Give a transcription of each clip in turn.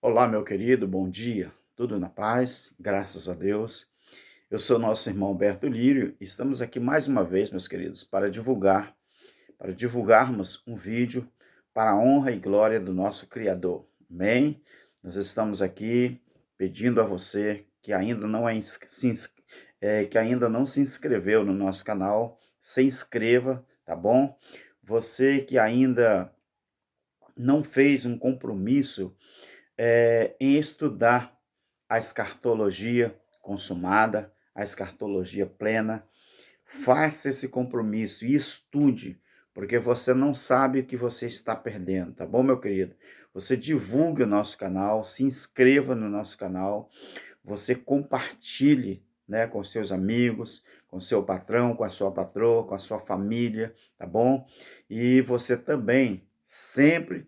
Olá, meu querido, bom dia. Tudo na paz, graças a Deus. Eu sou nosso irmão Alberto Lírio e estamos aqui mais uma vez, meus queridos, para divulgarmos um vídeo para a honra e glória do nosso Criador. Amém? Nós estamos aqui pedindo a você que ainda não que ainda não se inscreveu no nosso canal, se inscreva, tá bom? Você que ainda não fez um compromisso em estudar a escartologia consumada, a escartologia plena. Faça esse compromisso e estude, porque você não sabe o que você está perdendo, tá bom, meu querido? Você divulgue o nosso canal, se inscreva no nosso canal, você compartilhe, né, com seus amigos, com seu patrão, com a sua patroa, com a sua família, tá bom? E você também, sempre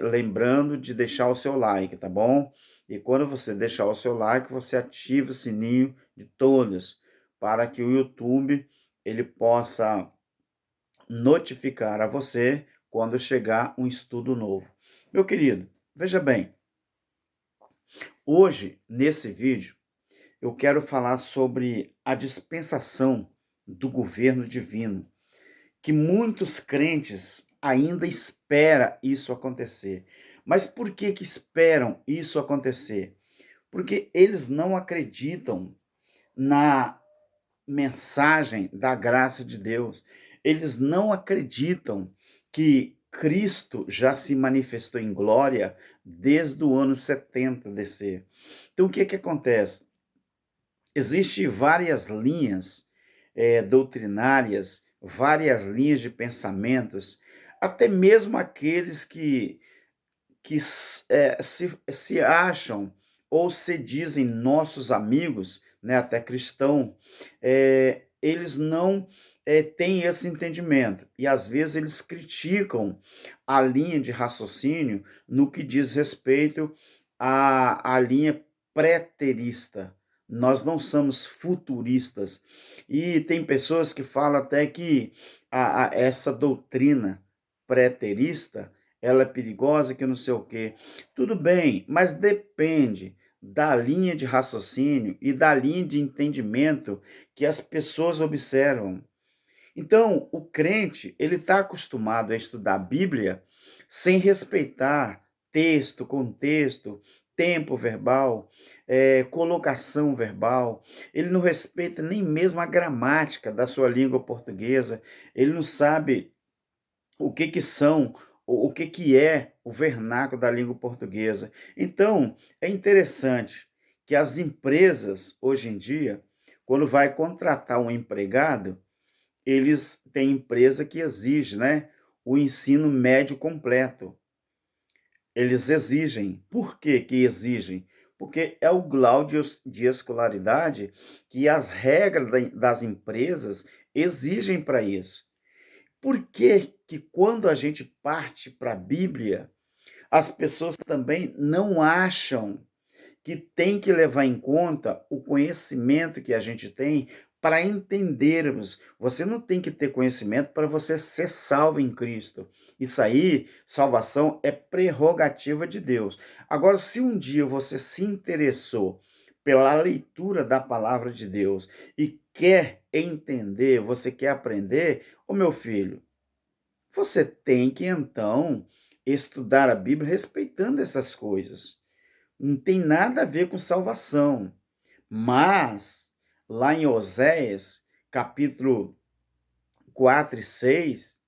lembrando de deixar o seu like, tá bom? E quando você deixar o seu like, você ativa o sininho de todos, para que o YouTube ele possa notificar a você quando chegar um estudo novo. Meu querido, veja bem, hoje, nesse vídeo, eu quero falar sobre a dispensação do governo divino, que muitos crentes ainda esperam isso acontecer. Mas por que que esperam isso acontecer? Porque eles não acreditam na mensagem da graça de Deus. Eles não acreditam que Cristo já se manifestou em glória desde o ano 70 DC. Então, o que que acontece? Existem várias linhas doutrinárias, várias linhas de pensamentos, até mesmo aqueles que se acham ou se dizem nossos amigos, né, até cristão, eles não têm esse entendimento. E às vezes eles criticam a linha de raciocínio no que diz respeito à linha preterista. Nós não somos futuristas. E tem pessoas que falam até que essa doutrina preterista ela é perigosa, que não sei o quê. Tudo bem, mas depende da linha de raciocínio e da linha de entendimento que as pessoas observam. Então, o crente, ele está acostumado a estudar a Bíblia sem respeitar texto, contexto, tempo verbal, colocação verbal. Ele não respeita nem mesmo a gramática da sua língua portuguesa. Ele não sabe o que que são, o que que é o vernáculo da língua portuguesa. Então, é interessante que as empresas, hoje em dia, quando vai contratar um empregado, eles têm empresa que exige, né, o ensino médio completo. Eles exigem. Por que que exigem? Porque é o grau de escolaridade que as regras das empresas exigem para isso. Por que que quando a gente parte para a Bíblia, as pessoas também não acham que tem que levar em conta o conhecimento que a gente tem para entendermos? Você não tem que ter conhecimento para você ser salvo em Cristo. Isso aí, salvação é prerrogativa de Deus. Agora, se um dia você se interessou pela leitura da palavra de Deus e quer entender, você quer aprender, ô meu filho, você tem que então estudar a Bíblia respeitando essas coisas. Não tem nada a ver com salvação. Mas, lá em Oséias, capítulo 4 e 6,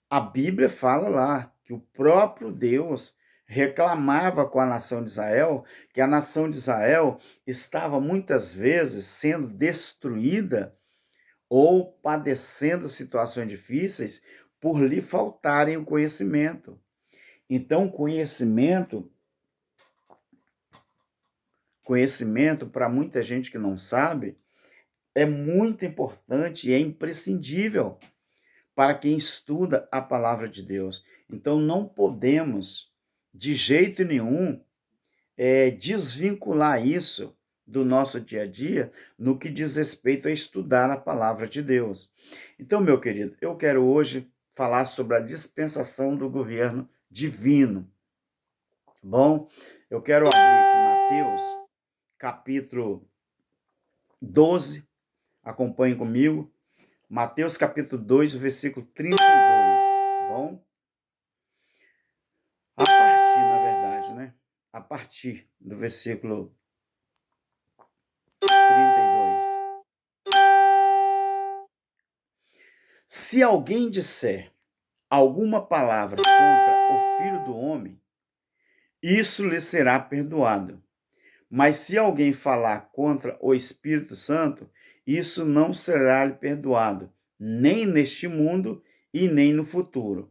a Bíblia fala lá que o próprio Deus reclamava com a nação de Israel, que a nação de Israel estava muitas vezes sendo destruída ou padecendo situações difíceis por lhe faltarem o conhecimento. Então, conhecimento para muita gente que não sabe, é muito importante e é imprescindível para quem estuda a palavra de Deus. Então, não podemos, de jeito nenhum, desvincular isso do nosso dia a dia no que diz respeito a estudar a palavra de Deus. Então, meu querido, eu quero hoje falar sobre a dispensação do governo divino. Bom, eu quero abrir aqui Mateus, capítulo 12, acompanhe comigo. Mateus, capítulo 2, versículo 32, bom? A partir, na verdade, né? A partir do versículo 32. Se alguém disser alguma palavra contra o Filho do Homem, isso lhe será perdoado. Mas se alguém falar contra o Espírito Santo, isso não será lhe perdoado, nem neste mundo e nem no futuro.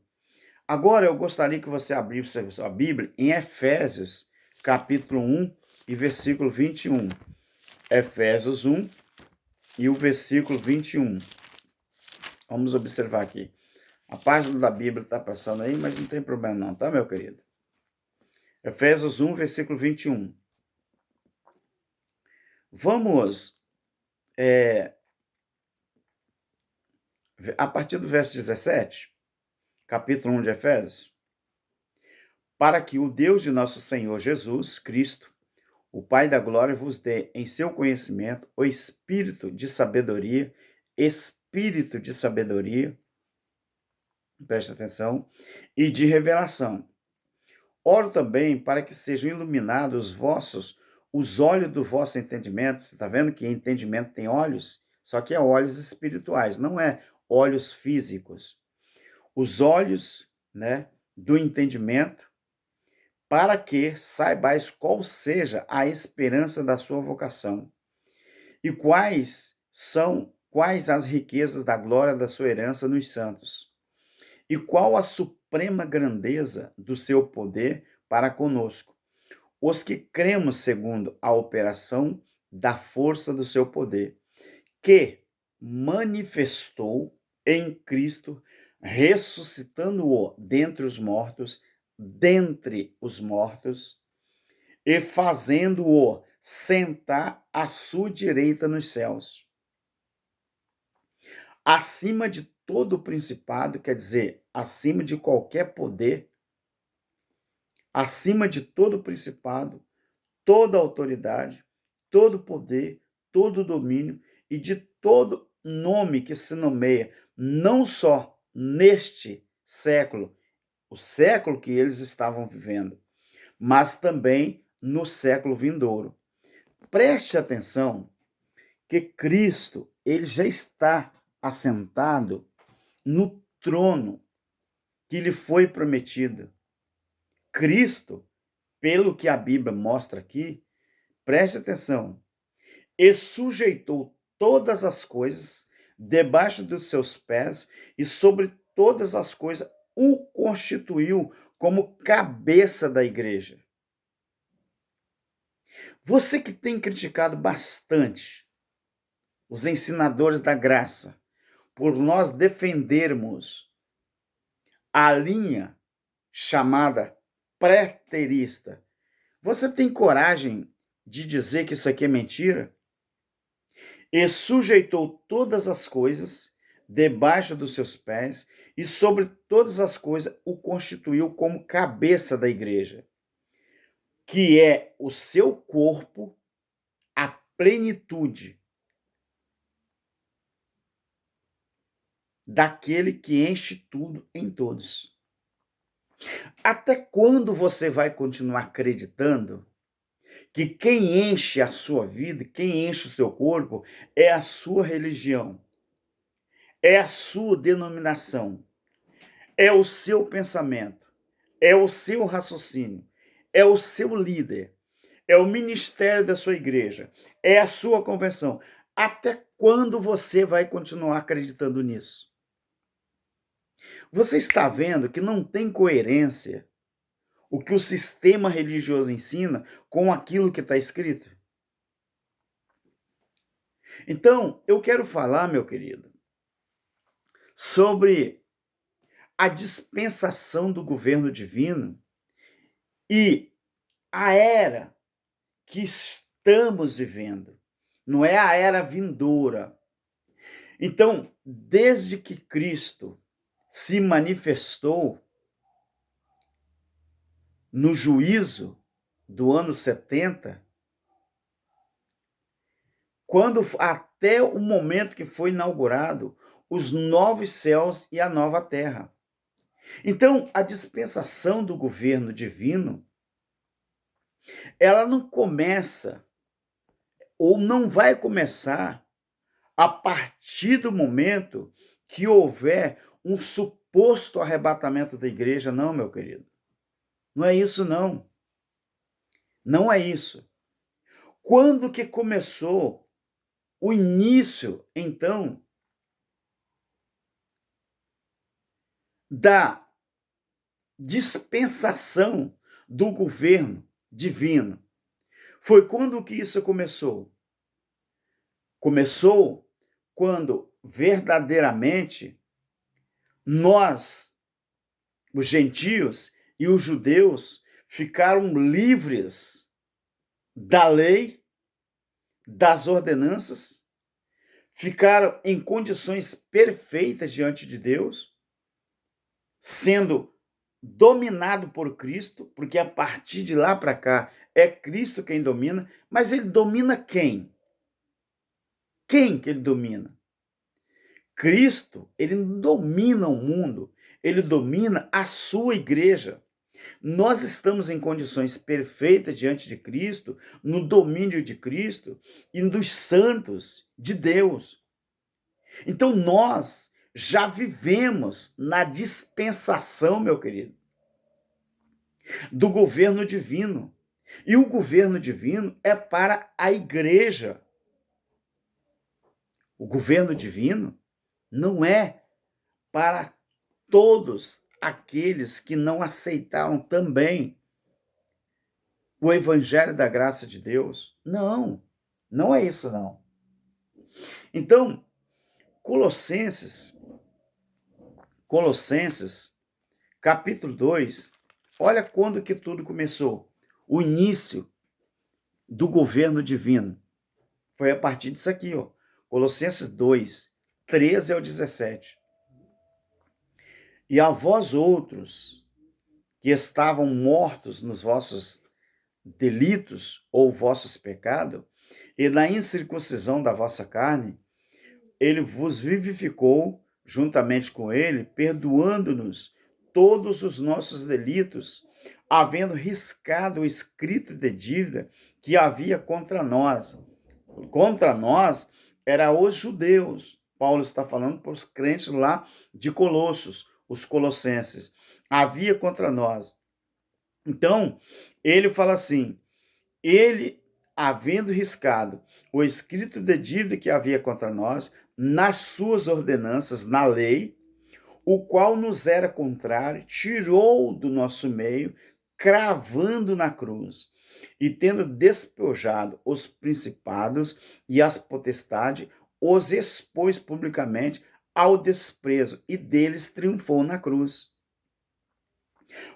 Agora eu gostaria que você abrisse a sua Bíblia em Efésios, capítulo 1 e versículo 21. Efésios 1 e o versículo 21. Vamos observar aqui. A página da Bíblia está passando aí, mas não tem problema não, tá, meu querido? Efésios 1, versículo 21. Vamos, a partir do verso 17, capítulo 1 de Efésios. Para que o Deus de nosso Senhor Jesus Cristo, o Pai da glória, vos dê em seu conhecimento o espírito de sabedoria, preste atenção, e de revelação. Oro também para que sejam iluminados os olhos do vosso entendimento. Você está vendo que entendimento tem olhos? Só que é olhos espirituais, não é olhos físicos. Os olhos, né, do entendimento, para que saibais qual seja a esperança da sua vocação e quais as riquezas da glória da sua herança nos santos, e qual a suprema grandeza do seu poder para conosco, os que cremos segundo a operação da força do seu poder, que manifestou em Cristo, ressuscitando-o dentre os mortos, e fazendo-o sentar à sua direita nos céus, acima de todo principado, quer dizer, acima de qualquer poder, acima de todo principado, toda autoridade, todo poder, todo domínio e de todo nome que se nomeia, não só neste século, o século que eles estavam vivendo, mas também no século vindouro. Preste atenção que Cristo, ele já está assentado no trono que lhe foi prometido. Cristo, pelo que a Bíblia mostra aqui, preste atenção, e sujeitou todas as coisas debaixo dos seus pés, e sobre todas as coisas o constituiu como cabeça da igreja. Você que tem criticado bastante os ensinadores da graça, por nós defendermos a linha chamada preterista, você tem coragem de dizer que isso aqui é mentira? E sujeitou todas as coisas debaixo dos seus pés, e sobre todas as coisas o constituiu como cabeça da igreja, que é o seu corpo, a plenitude daquele que enche tudo em todos. Até quando você vai continuar acreditando que quem enche a sua vida, quem enche o seu corpo, é a sua religião, é a sua denominação, é o seu pensamento, é o seu raciocínio, é o seu líder, é o ministério da sua igreja, é a sua convenção? Até quando você vai continuar acreditando nisso? Você está vendo que não tem coerência o que o sistema religioso ensina com aquilo que está escrito? Então, eu quero falar, meu querido, sobre a dispensação do governo divino e a era que estamos vivendo. Não é a era vindoura. Então, desde que Cristo se manifestou, no juízo do ano 70, quando até o momento que foi inaugurado os novos céus e a nova terra. Então, a dispensação do governo divino, ela não começa ou não vai começar a partir do momento que houver um suposto arrebatamento da igreja, não, meu querido. Não é isso, não. Não é isso. Quando que começou o início, então, da dispensação do governo divino? Foi quando que isso começou? Começou quando verdadeiramente nós, os gentios e os judeus, ficaram livres da lei, das ordenanças, ficaram em condições perfeitas diante de Deus, sendo dominado por Cristo, porque a partir de lá para cá é Cristo quem domina, mas ele domina quem? Quem que ele domina? Cristo, ele não domina o mundo, ele domina a sua igreja. Nós estamos em condições perfeitas diante de Cristo, no domínio de Cristo e dos santos de Deus. Então nós já vivemos na dispensação, meu querido, do governo divino. E o governo divino é para a igreja. O governo divino não é para todos aqueles que não aceitaram também o evangelho da graça de Deus. Não, não é isso não. Então, Colossenses, capítulo 2, olha quando que tudo começou. O início do governo divino foi a partir disso aqui, ó. Colossenses 2, 13 ao 17. E a vós outros, que estavam mortos nos vossos delitos ou vossos pecados, e na incircuncisão da vossa carne, ele vos vivificou juntamente com ele, perdoando-nos todos os nossos delitos, havendo riscado o escrito de dívida que havia contra nós. Contra nós era os judeus. Paulo está falando para os crentes lá de Colossos, os colossenses. Havia contra nós. Então, ele fala assim, ele, havendo riscado o escrito de dívida que havia contra nós, nas suas ordenanças, na lei, o qual nos era contrário, tirou do nosso meio, cravando na cruz, e tendo despojado os principados e as potestades, os expôs publicamente ao desprezo, e deles triunfou na cruz.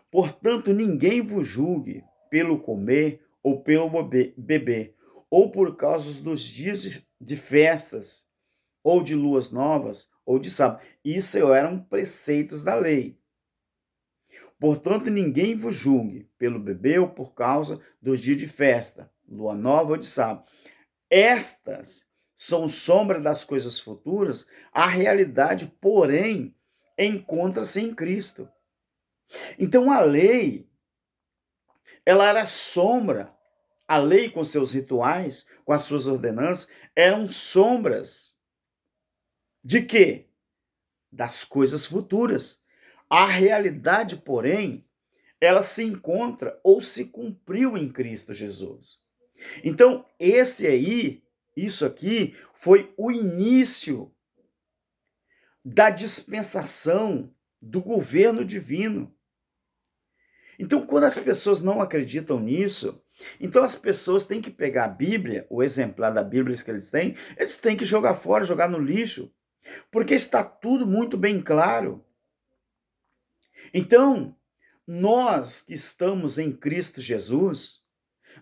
Portanto, ninguém vos julgue pelo comer ou pelo beber, ou por causa dos dias de festas, ou de luas novas, ou de sábado. Isso eram preceitos da lei. Portanto, ninguém vos julgue pelo beber ou por causa dos dias de festa, lua nova ou de sábado. Estas são sombra das coisas futuras, a realidade, porém, encontra-se em Cristo. Então, a lei, ela era sombra. A lei, com seus rituais, com as suas ordenanças, eram sombras de quê? Das coisas futuras. A realidade, porém, ela se encontra ou se cumpriu em Cristo Jesus. Então, isso aqui, foi o início da dispensação do governo divino. Então, quando as pessoas não acreditam nisso, então as pessoas têm que pegar a Bíblia, o exemplar da Bíblia que eles têm que jogar fora, jogar no lixo, porque está tudo muito bem claro. Então, nós que estamos em Cristo Jesus,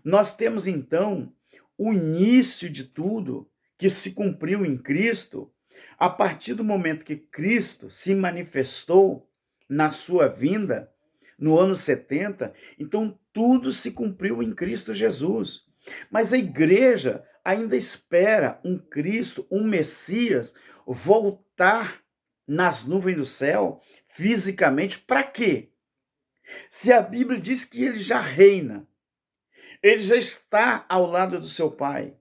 nós temos então o início de tudo que se cumpriu em Cristo, a partir do momento que Cristo se manifestou na sua vinda, no ano 70, então tudo se cumpriu em Cristo Jesus. Mas a igreja ainda espera um Cristo, um Messias, voltar nas nuvens do céu, fisicamente, para quê? Se a Bíblia diz que ele já reina, ele já está ao lado do seu Pai.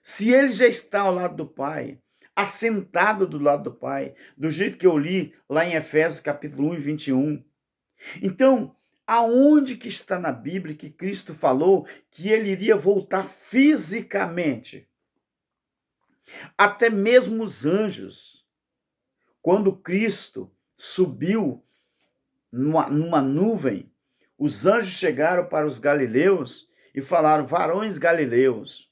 Se ele já está ao lado do Pai, assentado do lado do Pai, do jeito que eu li lá em Efésios capítulo 1 e 21. Então, aonde que está na Bíblia que Cristo falou que ele iria voltar fisicamente? Até mesmo os anjos, quando Cristo subiu numa nuvem, os anjos chegaram para os galileus e falaram: varões galileus,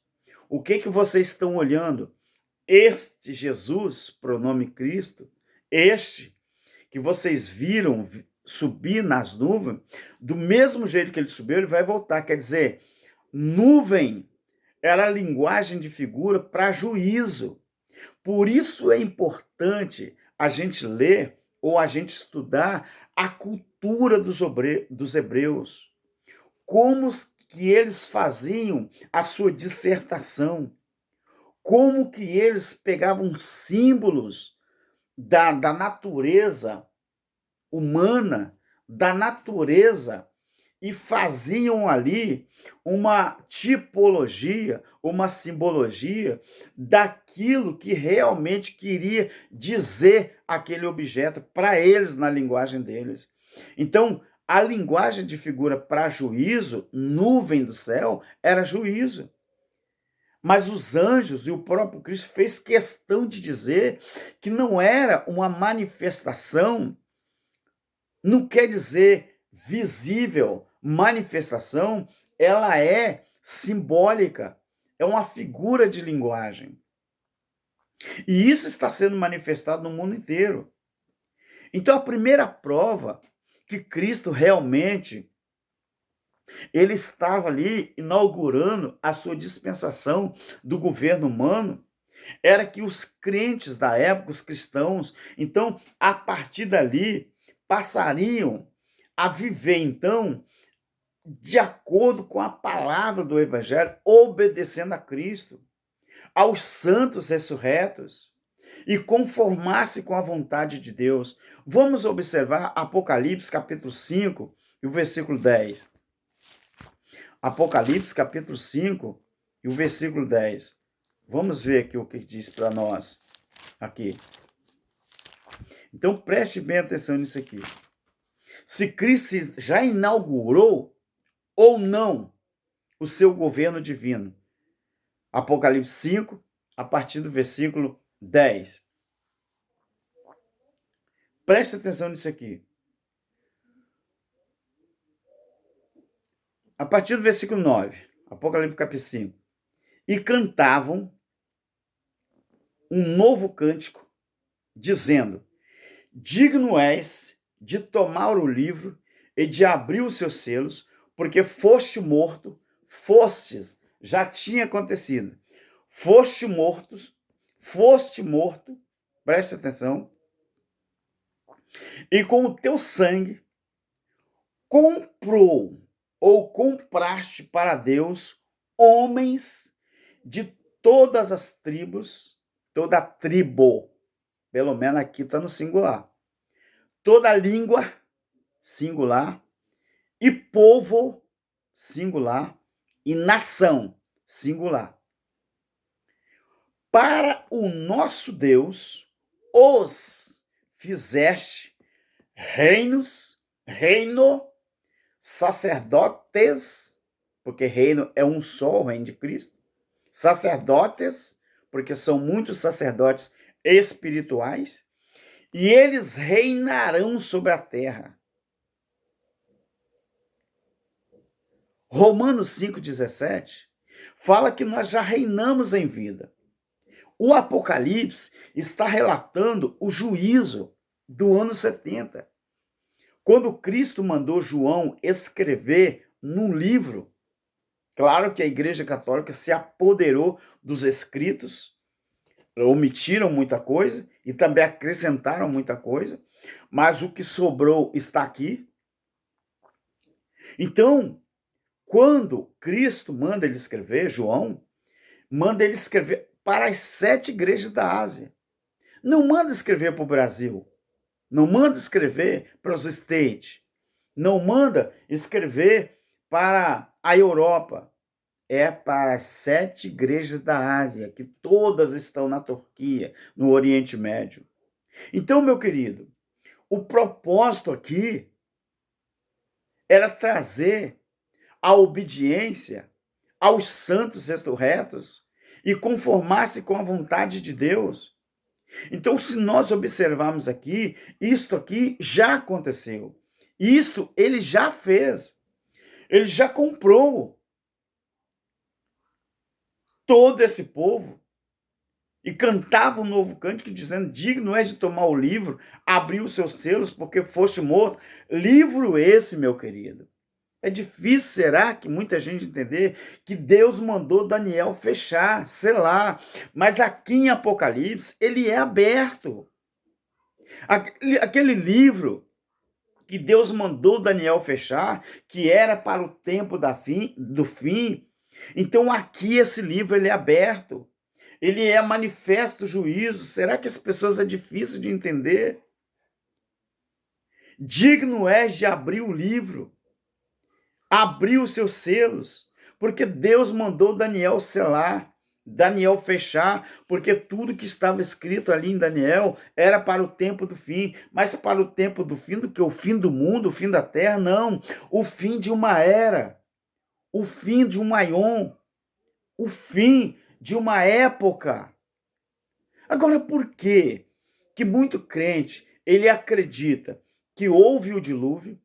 o que vocês estão olhando? Este Jesus, pronome Cristo, este que vocês viram subir nas nuvens, do mesmo jeito que ele subiu, ele vai voltar. Quer dizer, nuvem era a linguagem de figura para juízo. Por isso é importante a gente ler ou a gente estudar a cultura dos hebreus. Como que eles faziam a sua dissertação. Como que eles pegavam símbolos da natureza humana, da natureza, e faziam ali uma tipologia, uma simbologia daquilo que realmente queria dizer aquele objeto para eles, na linguagem deles. Então, a linguagem de figura para juízo, nuvem do céu, era juízo. Mas os anjos e o próprio Cristo fez questão de dizer que não era uma manifestação, não quer dizer visível. Manifestação, ela é simbólica, é uma figura de linguagem. E isso está sendo manifestado no mundo inteiro. Então, a primeira prova que Cristo realmente ele estava ali inaugurando a sua dispensação do governo humano, era que os crentes da época, os cristãos, então, a partir dali, passariam a viver, então, de acordo com a palavra do Evangelho, obedecendo a Cristo, aos santos ressurretos, e conformar-se com a vontade de Deus. Vamos observar Apocalipse capítulo 5 e o versículo 10. Apocalipse capítulo 5 e o versículo 10. Vamos ver aqui o que diz para nós aqui. Então preste bem atenção nisso aqui. Se Cristo já inaugurou ou não o seu governo divino. Apocalipse 5, a partir do versículo 10. Preste atenção nisso aqui. A partir do versículo 9, Apocalipse capítulo 5. E cantavam um novo cântico, dizendo: digno és de tomar o livro e de abrir os seus selos, porque foste morto, fostes, já tinha acontecido, foste morto, preste atenção, e com o teu sangue comprou ou compraste para Deus homens de todas as tribos, toda tribo, pelo menos aqui está no singular, toda língua, singular, e povo, singular, e nação, singular. Para o nosso Deus, os fizeste reino, sacerdotes, porque reino é um só, o reino de Cristo, sacerdotes, porque são muitos sacerdotes espirituais, e eles reinarão sobre a terra. Romanos 5,17 fala que nós já reinamos em vida. O Apocalipse está relatando o juízo do ano 70. Quando Cristo mandou João escrever num livro, claro que a Igreja Católica se apoderou dos escritos, omitiram muita coisa e também acrescentaram muita coisa, mas o que sobrou está aqui. Então, quando Cristo manda ele escrever, João, manda ele escrever para as 7 igrejas da Ásia. Não manda escrever para o Brasil. Não manda escrever para os States. Não manda escrever para a Europa. É para as 7 igrejas da Ásia, que todas estão na Turquia, no Oriente Médio. Então, meu querido, o propósito aqui era trazer a obediência aos santos ressurretos e conformar-se com a vontade de Deus. Então, se nós observarmos aqui, isto aqui já aconteceu. Isto ele já fez. Ele já comprou todo esse povo e cantava um novo cântico dizendo: digno és de tomar o livro, abrir os seus selos, porque foste morto. Livro esse, meu querido. É difícil, será, que muita gente entender que Deus mandou Daniel fechar, selar, mas aqui em Apocalipse ele é aberto. Aquele livro que Deus mandou Daniel fechar, que era para o tempo do fim, então aqui esse livro ele é aberto. Ele é manifesto juízo. Será que as pessoas é difícil de entender? Digno és de abrir o livro, abrir os seus selos, porque Deus mandou Daniel selar, Daniel fechar, porque tudo que estava escrito ali em Daniel era para o tempo do fim, mas para o tempo do fim do que o fim do mundo, o fim da terra, não, o fim de uma era, o fim de um aion, o fim de uma época. Agora, por que muito crente, ele acredita que houve o dilúvio,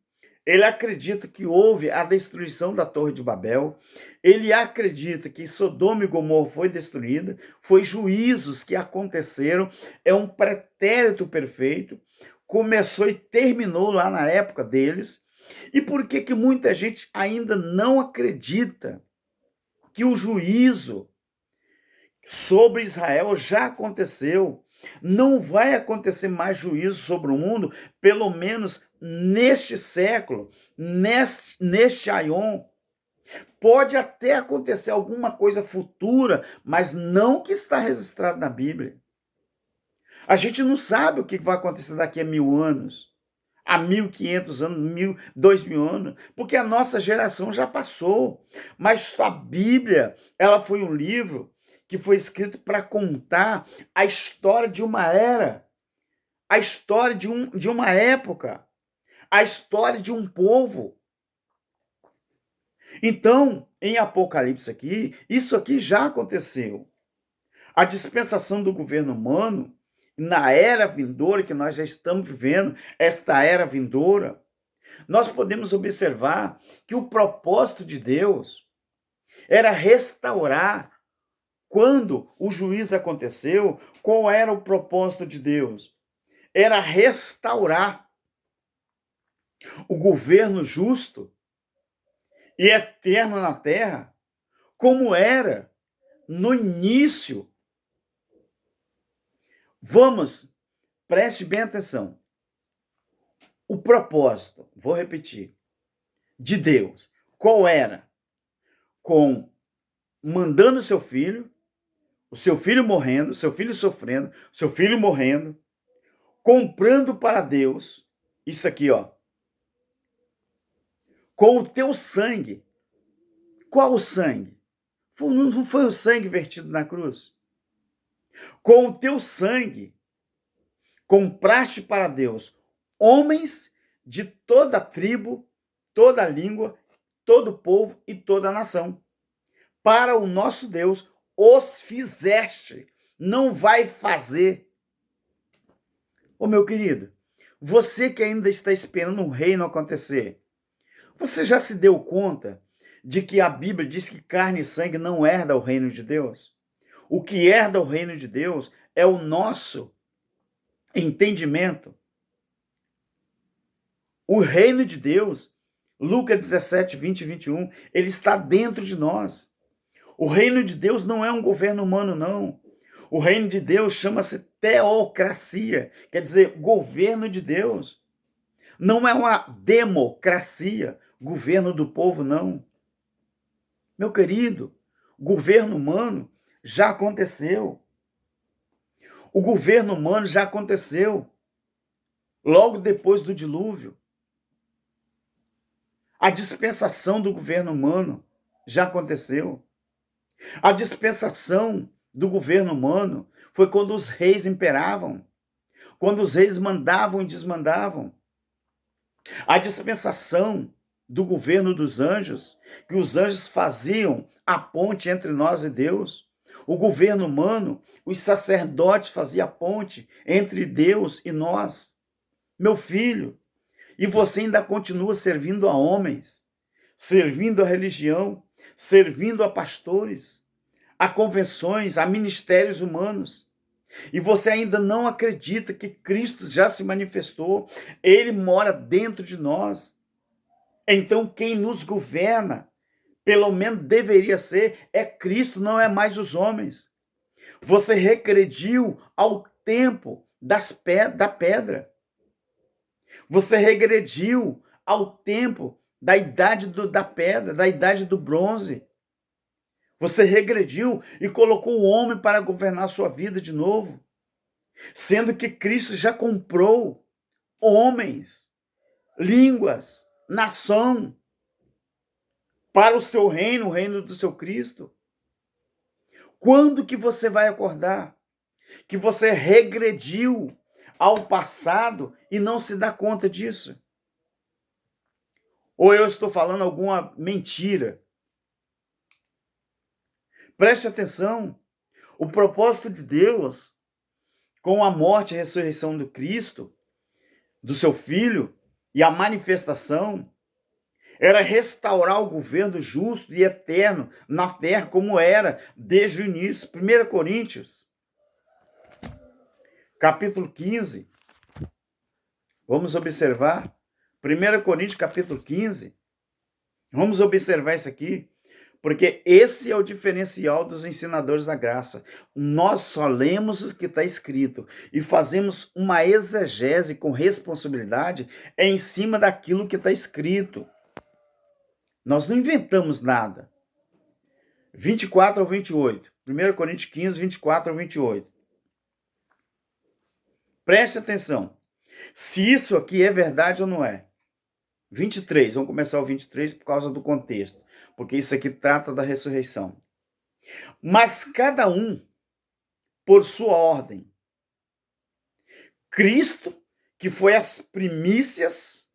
ele acredita que houve a destruição da Torre de Babel, ele acredita que Sodoma e Gomorra foi destruída, foi juízos que aconteceram, é um pretérito perfeito, começou e terminou lá na época deles. E por que muita gente ainda não acredita que o juízo sobre Israel já aconteceu? Não vai acontecer mais juízo sobre o mundo, pelo menos neste século, neste aion. Pode até acontecer alguma coisa futura, mas não que está registrado na Bíblia. A gente não sabe o que vai acontecer daqui a 1000 anos, a 1500 anos, 2000 anos, porque a nossa geração já passou. Mas a Bíblia, ela foi um livro que foi escrito para contar a história de uma era, a história de uma época, a história de um povo. Então, em Apocalipse aqui, isso aqui já aconteceu. A dispensação do governo humano, na era vindoura que nós já estamos vivendo, esta era vindoura, nós podemos observar que o propósito de Deus era restaurar. Quando o juízo aconteceu, qual era o propósito de Deus? Era restaurar o governo justo e eterno na terra, como era no início. Preste bem atenção. O propósito, vou repetir, de Deus, qual era? Mandando o seu filho morrendo, seu filho sofrendo, seu filho morrendo, comprando para Deus, isso aqui, ó, com o teu sangue. Qual o sangue? Não foi o sangue vertido na cruz? Com o teu sangue, compraste para Deus homens de toda tribo, toda língua, todo povo e toda nação. Para o nosso Deus os fizeste, não vai fazer. Ô meu querido, você que ainda está esperando um reino acontecer, você já se deu conta de que a Bíblia diz que carne e sangue não herda o reino de Deus? O que herda o reino de Deus é o nosso entendimento. O reino de Deus, Lucas 17, 20 e 21, ele está dentro de nós. O reino de Deus não é um governo humano, não. O reino de Deus chama-se teocracia, quer dizer, governo de Deus. Não é uma democracia. governo do povo não. Meu querido, governo humano já aconteceu. O governo humano já aconteceu logo depois do dilúvio. A dispensação do governo humano já aconteceu. A dispensação do governo humano foi quando os reis imperavam, quando os reis mandavam e desmandavam. A dispensação do governo dos anjos, que os anjos faziam a ponte entre nós e Deus. O governo humano, os sacerdotes faziam a ponte entre Deus e nós. Meu filho, e você ainda continua servindo a homens, servindo a religião, servindo a pastores, a convenções, a ministérios humanos. E você ainda não acredita que Cristo já se manifestou, ele mora dentro de nós. Então quem nos governa, pelo menos deveria ser, é Cristo, não é mais os homens. Você regrediu ao tempo da pedra. Você regrediu ao tempo da idade da pedra, da idade do bronze. Você regrediu e colocou o homem para governar a sua vida de novo, sendo que Cristo já comprou homens, línguas, nação para o seu reino, o reino do seu Cristo. Quando que você vai acordar que você regrediu ao passado e não se dá conta disso? Ou eu estou falando alguma mentira? Preste atenção. O propósito de Deus com a morte e a ressurreição do Cristo, do seu Filho, e a manifestação, era restaurar o governo justo e eterno na terra, como era desde o início. 1 Coríntios, capítulo 15. Vamos observar. 1 Coríntios, capítulo 15. Vamos observar isso aqui. Porque esse é o diferencial dos ensinadores da graça. Nós só lemos o que está escrito e fazemos uma exegese com responsabilidade em cima daquilo que está escrito. Nós não inventamos nada. 24 ao 28. 1 Coríntios 15, 24 ao 28. Preste atenção. Se isso aqui é verdade ou não é. 23, vamos começar o 23 por causa do contexto, porque isso aqui trata da ressurreição. Mas cada um por sua ordem. Cristo, que foi as primícias,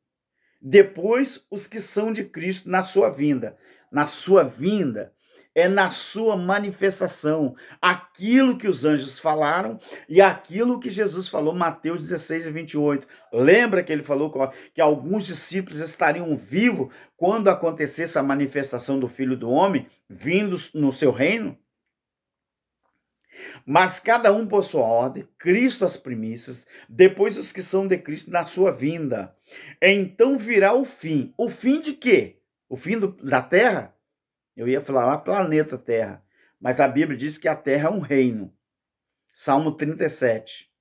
depois os que são de Cristo na sua vinda. Na sua vinda é na sua manifestação, aquilo que os anjos falaram e aquilo que Jesus falou, Mateus 16 e 28. Lembra que ele falou que alguns discípulos estariam vivos quando acontecesse a manifestação do Filho do Homem, vindos no seu reino? Mas cada um por sua ordem, Cristo as primícias, depois os que são de Cristo na sua vinda. Então virá o fim. O fim de quê? O fim da terra? Eu ia falar lá planeta Terra, mas a Bíblia diz que a Terra é um reino. Salmo 37,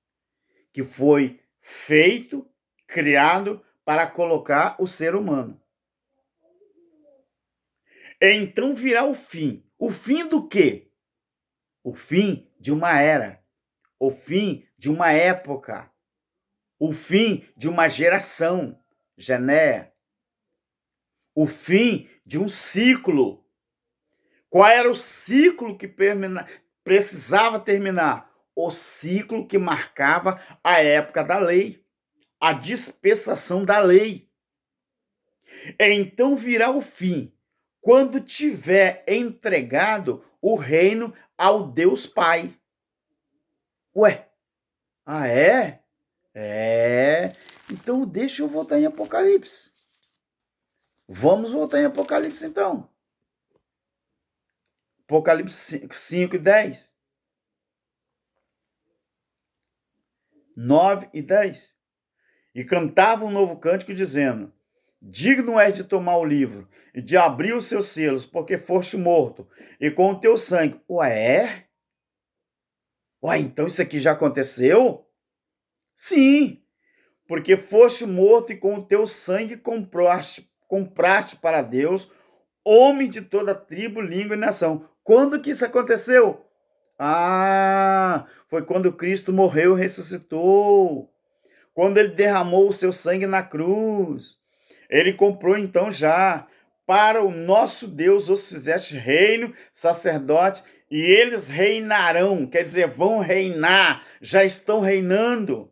que foi feito, criado para colocar o ser humano. Então virá o fim. O fim do quê? O fim de uma era. O fim de uma época. O fim de uma geração. Gené. O fim de um ciclo. Qual era o ciclo que precisava terminar? O ciclo que marcava a época da lei, a dispensação da lei. Então virá o fim, quando tiver entregado o reino ao Deus Pai. Ué, é? É. Então deixa eu voltar em Apocalipse. Vamos voltar em Apocalipse então. Apocalipse 5 e 10. 9 e 10. E cantava um novo cântico dizendo: digno és de tomar o livro e de abrir os seus selos, porque foste morto, e com o teu sangue. Ué? Ué, então isso aqui já aconteceu? Sim, porque foste morto e com o teu sangue compraste para Deus homem de toda tribo, língua e nação. Quando que isso aconteceu? Foi quando Cristo morreu e ressuscitou. Quando ele derramou o seu sangue na cruz. Ele comprou então já. Para o nosso Deus os fizeste reino, sacerdote, e eles reinarão, quer dizer, vão reinar, já estão reinando.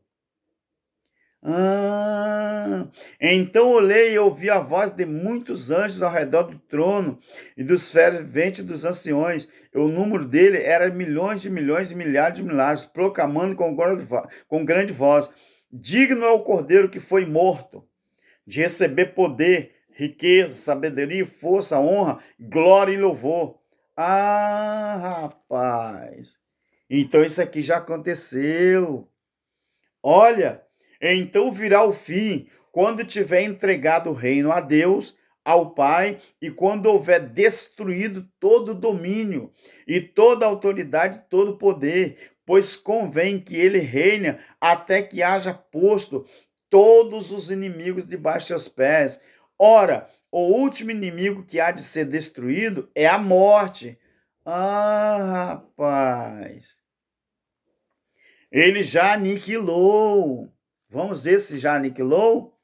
Então olhei e ouvi a voz de muitos anjos ao redor do trono e dos ferventes dos anciões. O número dele era milhões de milhões e milhares de milhares, proclamando com grande voz: digno é o Cordeiro que foi morto, de receber poder, riqueza, sabedoria, força, honra, glória e louvor. Rapaz, então isso aqui já aconteceu. Olha, então virá o fim, quando tiver entregado o reino a Deus, ao Pai, e quando houver destruído todo o domínio, e toda a autoridade, todo o poder, pois convém que ele reine até que haja posto todos os inimigos debaixo dos seus pés. Ora, o último inimigo que há de ser destruído é a morte. Rapaz, ele já aniquilou. Vamos ver se já aniquilou?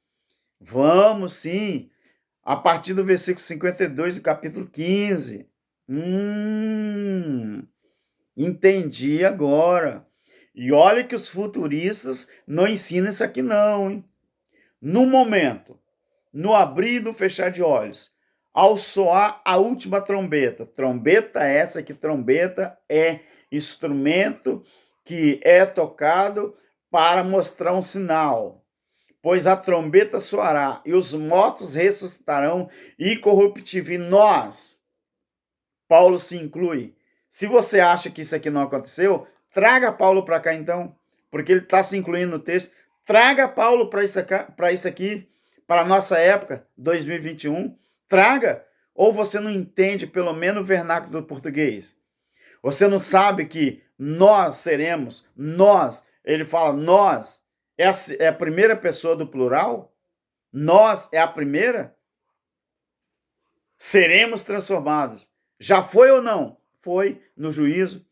Vamos sim. A partir do versículo 52 do capítulo 15. Entendi agora. E olha que os futuristas não ensinam isso aqui não, hein? No momento, no abrir e no fechar de olhos, ao soar a última trombeta. Trombeta essa que trombeta é instrumento que é tocado para mostrar um sinal. Pois a trombeta soará e os mortos ressuscitarão incorruptíveis. E nós, Paulo se inclui. Se você acha que isso aqui não aconteceu, traga Paulo para cá então, porque ele está se incluindo no texto. Traga Paulo para isso aqui, para a nossa época, 2021. Traga. Ou você não entende pelo menos o vernáculo do português? Você não sabe que nós seremos, nós, ele fala nós, é a primeira pessoa do plural? Nós é a primeira? Seremos transformados. Já foi ou não? Foi no juízo.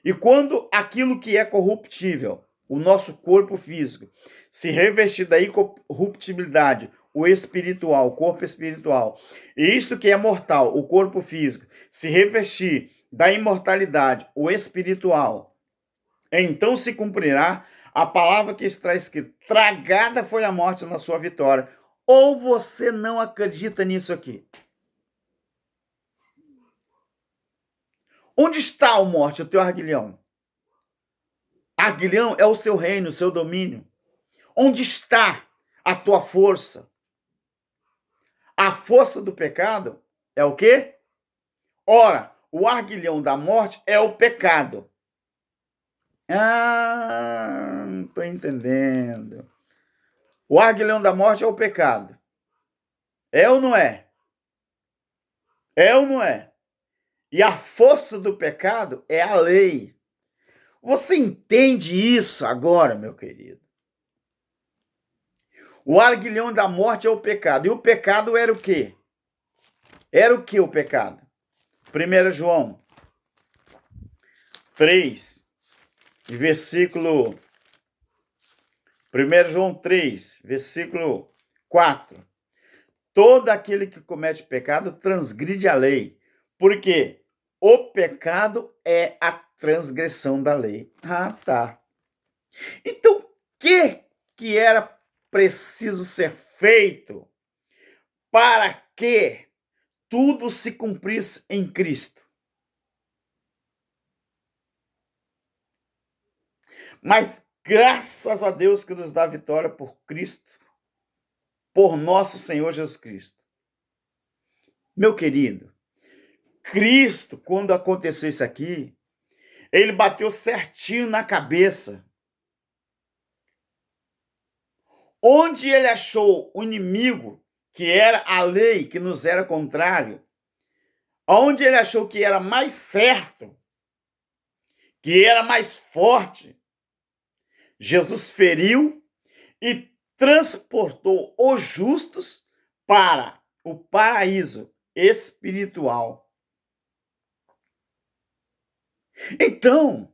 E quando aquilo que é corruptível, o nosso corpo físico, se revestir da incorruptibilidade, o espiritual, o corpo espiritual, e isto que é mortal, o corpo físico, se revestir da imortalidade, o espiritual, então se cumprirá a palavra que está escrita: tragada foi a morte na sua vitória. Ou você não acredita nisso aqui? Onde está, a morte, o teu arguilhão? Arguilhão é o seu reino, o seu domínio. Onde está a tua força? A força do pecado é o quê? Ora, o arguilhão da morte é o pecado. Não estou entendendo. O arguilhão da morte é o pecado. É ou não é? É ou não é? E a força do pecado é a lei. Você entende isso agora, meu querido? O arguilhão da morte é o pecado. E o pecado era o quê? Era o que o pecado? 1 João 3, versículo... 1 João 3, versículo 4. Todo aquele que comete pecado transgride a lei. Por quê? O pecado é a transgressão da lei. Tá. Então, o que era preciso ser feito para que tudo se cumprisse em Cristo? Mas graças a Deus que nos dá vitória por Cristo, por nosso Senhor Jesus Cristo. Meu querido, Cristo, quando aconteceu isso aqui, ele bateu certinho na cabeça. Onde ele achou o inimigo, que era a lei, que nos era contrário, onde ele achou que era mais certo, que era mais forte, Jesus feriu e transportou os justos para o paraíso espiritual. Então,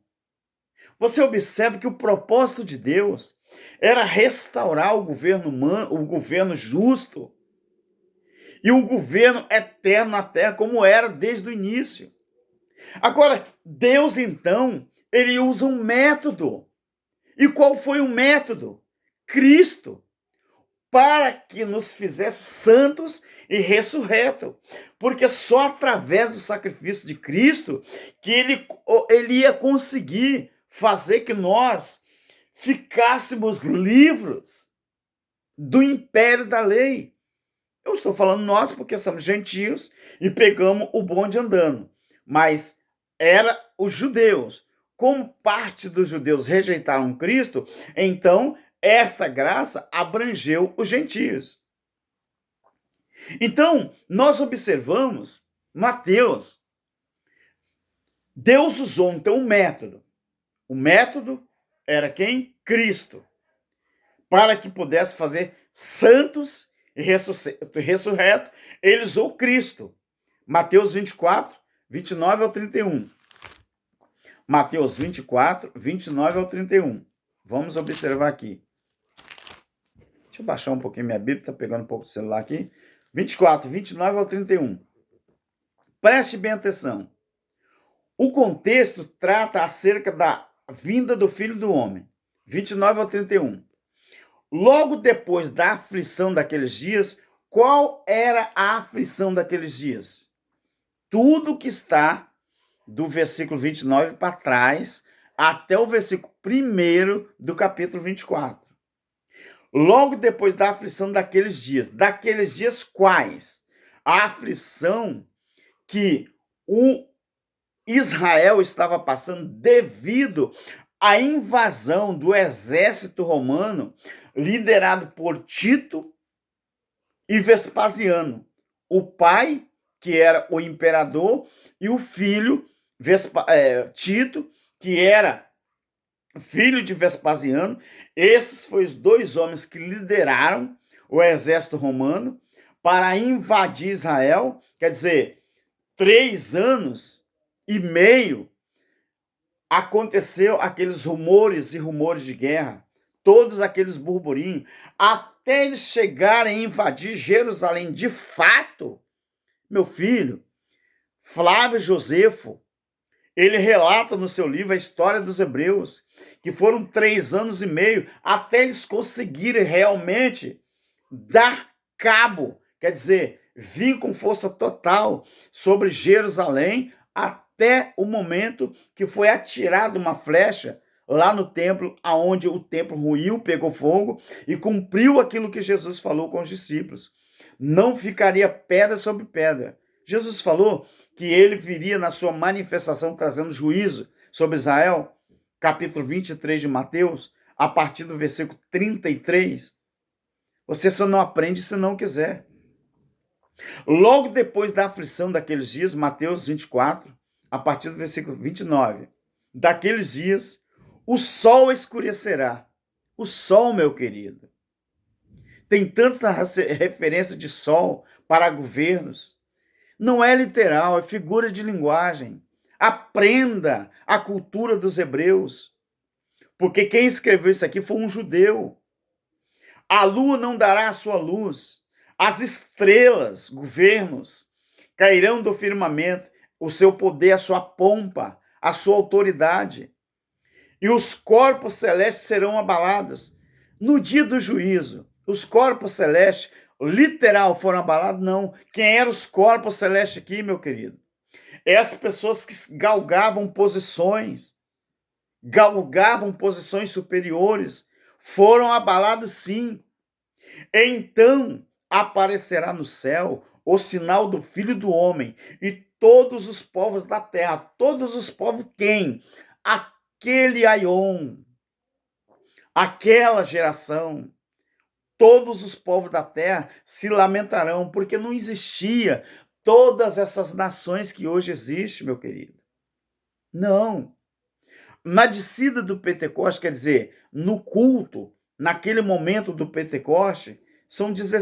você observa que o propósito de Deus era restaurar o governo humano, o governo justo e o governo eterno na terra, como era desde o início. Agora, Deus, então, ele usa um método. E qual foi o método? Cristo, para que nos fizesse santos e ressurretos. Porque só através do sacrifício de Cristo que ele ia conseguir fazer que nós ficássemos livres do império da lei. Eu estou falando nós porque somos gentios e pegamos o bonde andando. Mas era os judeus. Como parte dos judeus rejeitaram Cristo, então essa graça abrangeu os gentios. Então, nós observamos Mateus. Deus usou então um método. O método era quem? Cristo. Para que pudesse fazer santos e ressurreto, ele usou Cristo. Mateus 24, 29 ao 31. Mateus 24, 29 ao 31. Vamos observar aqui. Deixa eu baixar um pouquinho minha Bíblia, está pegando um pouco do celular aqui. 24, 29 ao 31. Preste bem atenção. O contexto trata acerca da vinda do Filho do Homem. 29 ao 31. Logo depois da aflição daqueles dias, qual era a aflição daqueles dias? Tudo que está do versículo 29 para trás, até o versículo 1 do capítulo 24. Logo depois da aflição daqueles dias quais? A aflição que o Israel estava passando devido à invasão do exército romano, liderado por Tito e Vespasiano. O pai, que era o imperador, e o filho, Tito, que era filho de Vespasiano. Esses foram os dois homens que lideraram o exército romano para invadir Israel. Quer dizer, 3 anos e meio aconteceu aqueles rumores e rumores de guerra, todos aqueles burburinhos, até eles chegarem a invadir Jerusalém de fato. Meu filho, Flávio Josefo, ele relata no seu livro a história dos hebreus, que foram 3 anos e meio até eles conseguirem realmente dar cabo, quer dizer, vir com força total sobre Jerusalém, até o momento que foi atirada uma flecha lá no templo, aonde o templo ruiu, pegou fogo e cumpriu aquilo que Jesus falou com os discípulos. Não ficaria pedra sobre pedra. Jesus falou que ele viria na sua manifestação trazendo juízo sobre Israel, capítulo 23 de Mateus, a partir do versículo 33. Você só não aprende se não quiser. Logo depois da aflição daqueles dias, Mateus 24, a partir do versículo 29, daqueles dias, o sol escurecerá. O sol, meu querido. Tem tanta referência de sol para governos. Não é literal, é figura de linguagem. Aprenda a cultura dos hebreus. Porque quem escreveu isso aqui foi um judeu. A lua não dará a sua luz. As estrelas, governos, cairão do firmamento, o seu poder, a sua pompa, a sua autoridade. E os corpos celestes serão abalados. No dia do juízo, os corpos celestes, literal, foram abalados? Não. Quem eram os corpos celestes aqui, meu querido? É as pessoas que galgavam posições superiores, foram abalados sim. Então aparecerá no céu o sinal do Filho do Homem, e todos os povos da terra, todos os povos quem? Aquele aion, aquela geração, todos os povos da terra se lamentarão, porque não existia todas essas nações que hoje existem, meu querido. Não. Na descida do Pentecoste, quer dizer, no culto, naquele momento do Pentecoste,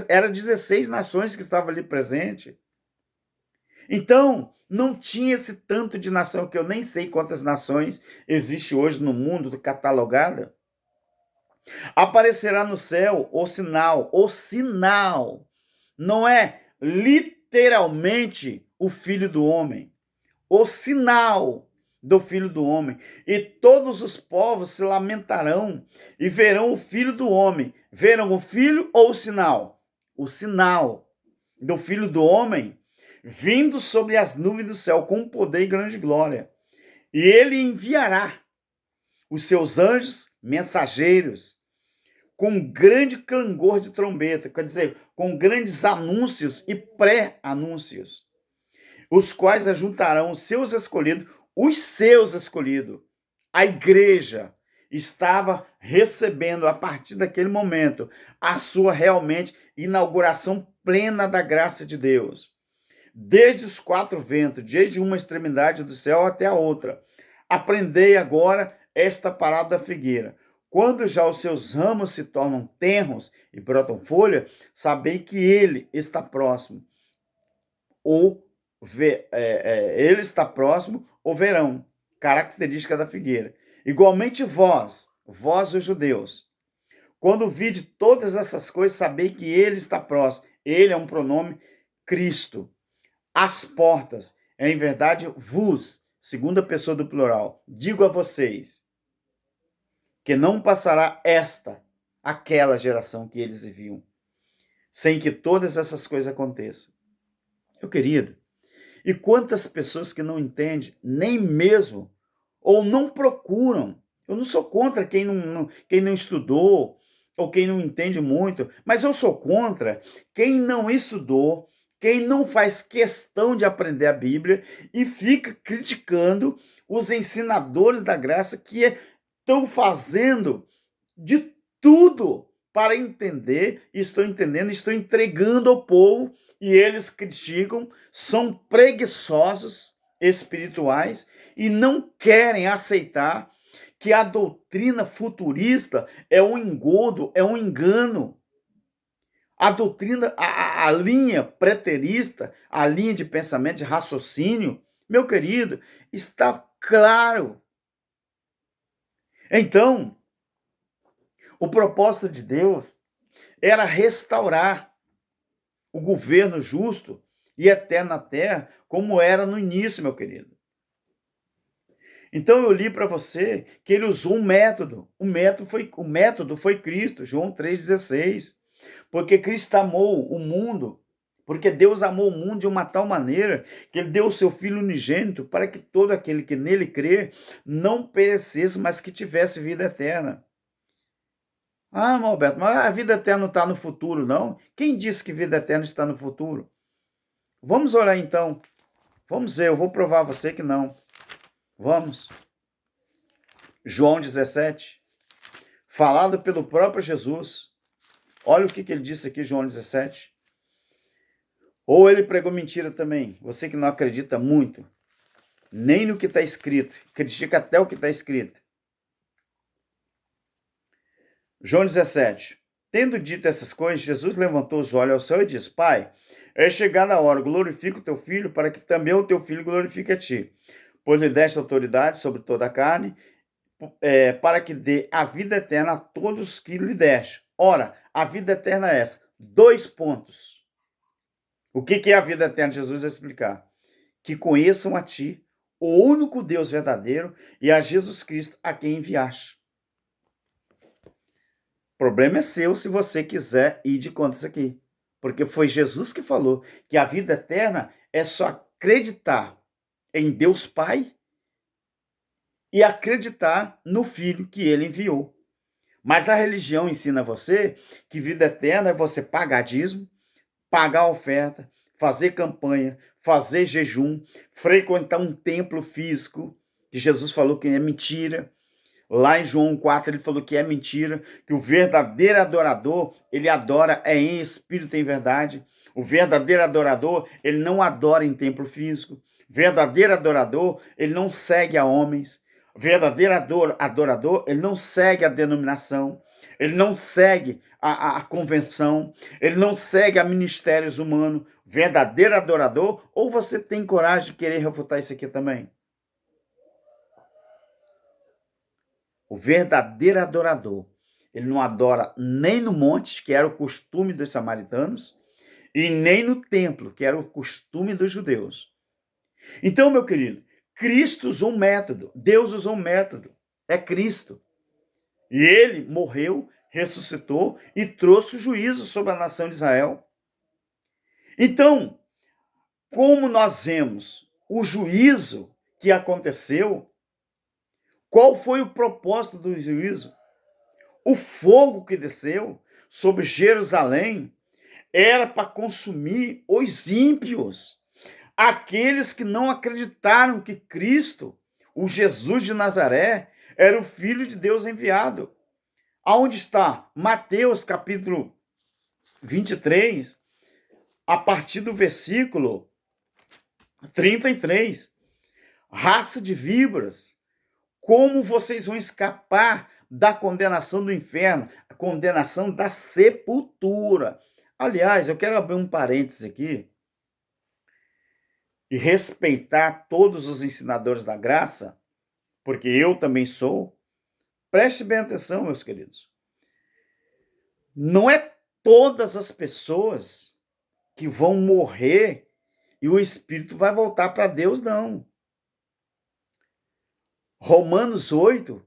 Era 16 nações que estavam ali presentes. Então, não tinha esse tanto de nação, que eu nem sei quantas nações existe hoje no mundo catalogada. Aparecerá no céu o sinal, não é literalmente o Filho do Homem, o sinal do Filho do Homem, e todos os povos se lamentarão e verão o Filho do Homem. Verão o Filho ou o sinal? O sinal do Filho do Homem vindo sobre as nuvens do céu com poder e grande glória. E ele enviará os seus anjos mensageiros com grande clangor de trombeta, quer dizer, com grandes anúncios e pré-anúncios, os quais ajuntarão os seus escolhidos. A igreja estava recebendo, a partir daquele momento, a sua realmente inauguração plena da graça de Deus. Desde os quatro ventos, desde uma extremidade do céu até a outra. Aprendei agora esta parábola da figueira. Quando já os seus ramos se tornam tenros e brotam folha, sabei que ele está próximo. Ele está próximo, o verão, característica da figueira. Igualmente vós os judeus, quando vide todas essas coisas, sabei que ele está próximo. Ele é um pronome Cristo. As portas, em verdade, vos, segunda pessoa do plural, digo a vocês, que não passará aquela geração que eles viviam, sem que todas essas coisas aconteçam. Meu querido, e quantas pessoas que não entendem, nem mesmo, ou não procuram. Eu não sou contra quem não estudou, ou quem não entende muito, mas eu sou contra quem não estudou, quem não faz questão de aprender a Bíblia e fica criticando os ensinadores da graça que estão fazendo de tudo para entender, estou entregando ao povo, e eles criticam, são preguiçosos espirituais e não querem aceitar que a doutrina futurista é um engodo, é um engano. A doutrina, a linha preterista, a linha de pensamento, de raciocínio, meu querido, está claro. Então, o propósito de Deus era restaurar o governo justo e eterno na terra, como era no início, meu querido. Então eu li para você que ele usou um método. O método foi Cristo, João 3,16. Porque Cristo amou o mundo, porque Deus amou o mundo de uma tal maneira que ele deu o seu Filho unigênito para que todo aquele que nele crê não perecesse, mas que tivesse vida eterna. Ah, Alberto, mas a vida eterna não está no futuro, não? Quem disse que vida eterna está no futuro? Vamos olhar então. Vamos ver, eu vou provar a você que não. Vamos. João 17, falado pelo próprio Jesus. Olha o que ele disse aqui, João 17. Ou ele pregou mentira também. Você que não acredita muito, nem no que está escrito, critica até o que está escrito. João 17. Tendo dito essas coisas, Jesus levantou os olhos ao céu e disse: Pai, é chegada a hora, glorifica o teu filho, para que também o teu filho glorifique a ti. Pois lhe deste autoridade sobre toda a carne, para que dê a vida eterna a todos que lhe deste. Ora, a vida eterna é essa. 2 pontos. O que é a vida eterna? Jesus vai explicar. Que conheçam a ti, o único Deus verdadeiro, e a Jesus Cristo, a quem enviaste. O problema é seu se você quiser ir de conta isso aqui. Porque foi Jesus que falou que a vida eterna é só acreditar em Deus Pai e acreditar no Filho que ele enviou. Mas a religião ensina você que vida eterna é você pagar dízimo, pagar oferta, fazer campanha, fazer jejum, frequentar um templo físico, que Jesus falou que é mentira. Lá em João 4 ele falou que é mentira, que o verdadeiro adorador, ele adora em espírito e em verdade. O verdadeiro adorador, ele não adora em templo físico. O verdadeiro adorador, ele não segue a homens. O verdadeiro adorador, ele não segue a denominação. ele não segue a convenção, ele não segue a ministérios humanos, verdadeiro adorador, ou você tem coragem de querer refutar isso aqui também? O verdadeiro adorador, ele não adora nem no monte, que era o costume dos samaritanos, e nem no templo, que era o costume dos judeus. Então, meu querido, Cristo usou um método, Deus usou um método, é Cristo. E ele morreu, ressuscitou e trouxe o juízo sobre a nação de Israel. Então, como nós vemos o juízo que aconteceu, qual foi o propósito do juízo? O fogo que desceu sobre Jerusalém era para consumir os ímpios, aqueles que não acreditaram que Cristo, o Jesus de Nazaré, era o Filho de Deus enviado. Aonde está? Mateus capítulo 23, a partir do versículo 33. Raça de víboras, como vocês vão escapar da condenação do inferno, a condenação da sepultura? Aliás, eu quero abrir um parênteses aqui e respeitar todos os ensinadores da graça, porque eu também sou. Preste bem atenção, meus queridos. Não é todas as pessoas que vão morrer e o espírito vai voltar para Deus, não. Romanos 8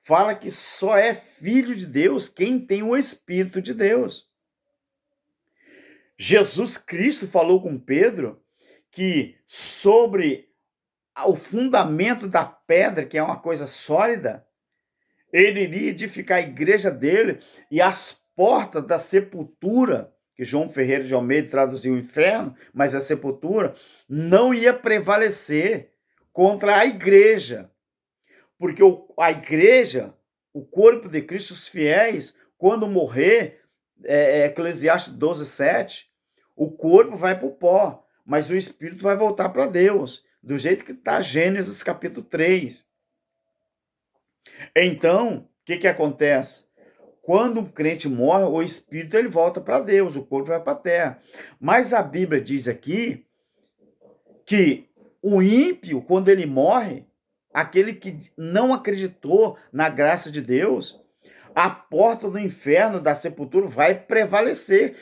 fala que só é filho de Deus quem tem o Espírito de Deus. Jesus Cristo falou com Pedro que sobre o fundamento da pedra, que é uma coisa sólida, ele iria edificar a igreja dele e as portas da sepultura, que João Ferreira de Almeida traduziu o inferno, mas a sepultura, não ia prevalecer contra a igreja. Porque a igreja, o corpo de Cristo, os fiéis, quando morrer, Eclesiastes 12:7, o corpo vai para o pó, mas o espírito vai voltar para Deus, do jeito que está Gênesis capítulo 3. Então, o que acontece? Quando um crente morre, o espírito ele volta para Deus, o corpo vai para a terra. Mas a Bíblia diz aqui que o ímpio, quando ele morre, aquele que não acreditou na graça de Deus, a porta do inferno, da sepultura, vai prevalecer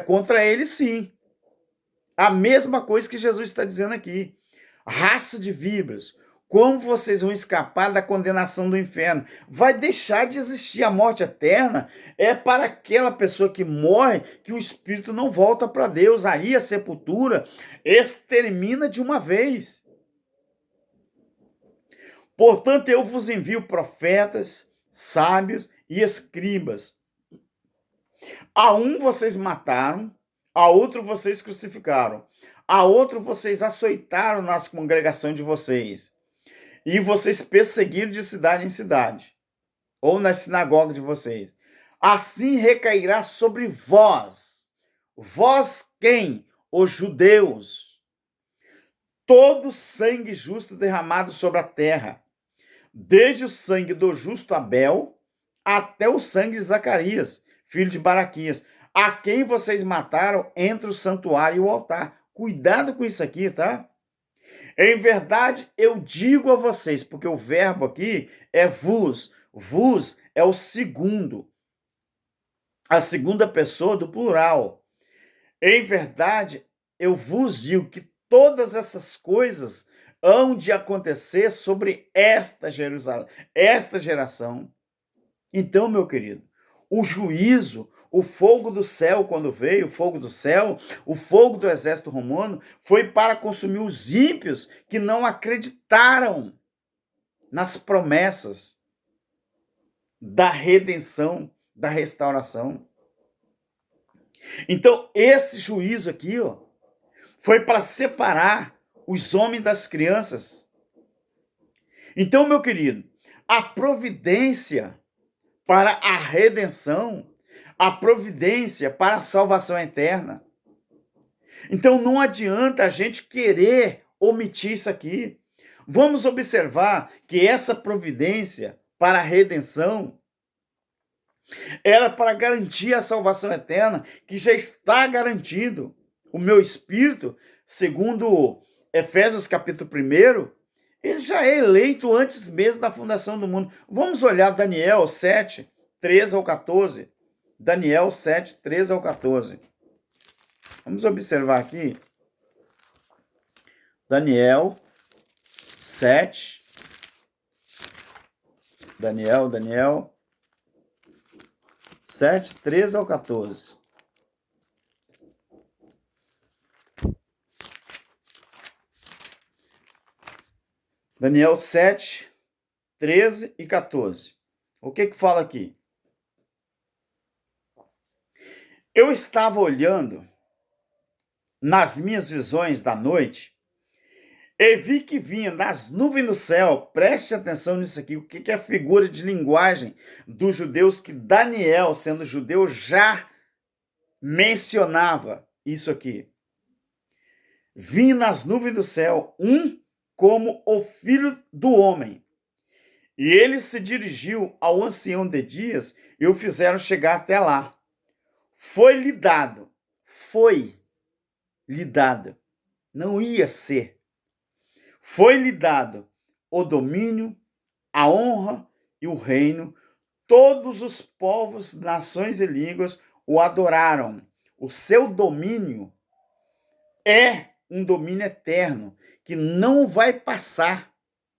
contra ele, sim. A mesma coisa que Jesus está dizendo aqui. Raça de víboras, como vocês vão escapar da condenação do inferno? Vai deixar de existir a morte eterna? É para aquela pessoa que morre, que o espírito não volta para Deus. Aí a sepultura extermina de uma vez. Portanto, eu vos envio profetas, sábios e escribas. A um vocês mataram, a outro vocês crucificaram, a outro vocês açoitaram nas congregações de vocês, e vocês perseguiram de cidade em cidade, ou na sinagoga de vocês. Assim recairá sobre vós. Vós quem? Os judeus. Todo sangue justo derramado sobre a terra, desde o sangue do justo Abel até o sangue de Zacarias, filho de Baraquias, a quem vocês mataram entre o santuário e o altar. Cuidado com isso aqui, tá? Em verdade, eu digo a vocês, porque o verbo aqui é vos. Vos é o segundo, a segunda pessoa do plural. Em verdade, eu vos digo que todas essas coisas hão de acontecer sobre esta Jerusalém, esta geração. Então, meu querido, o juízo, o fogo do céu, quando veio, o fogo do céu, o fogo do exército romano, foi para consumir os ímpios que não acreditaram nas promessas da redenção, da restauração. Então, esse juízo aqui, ó, foi para separar os homens das crianças. Então, meu querido, a providência para a redenção, a providência para a salvação eterna. Então, não adianta a gente querer omitir isso aqui. Vamos observar que essa providência para a redenção Era para garantir a salvação eterna, que já está garantido. O meu espírito, segundo Efésios capítulo 1, ele já é eleito antes mesmo da fundação do mundo. Vamos olhar Daniel 7, 13 ao 14. Daniel 7, 13 ao 14. Vamos observar aqui. Daniel 7. Daniel 7, 13 ao 14. Daniel 7, 13 e 14. O que fala aqui? Eu estava olhando nas minhas visões da noite e vi que vinha das nuvens do céu. Preste atenção nisso aqui. O que é a figura de linguagem dos judeus que Daniel, sendo judeu, já mencionava isso aqui. Vinha nas nuvens do céu como o filho do homem. E ele se dirigiu ao ancião de dias e o fizeram chegar até lá. Foi-lhe dado, não ia ser. Foi-lhe dado o domínio, a honra e o reino. Todos os povos, nações e línguas o adoraram. O seu domínio é um domínio eterno, que não vai passar,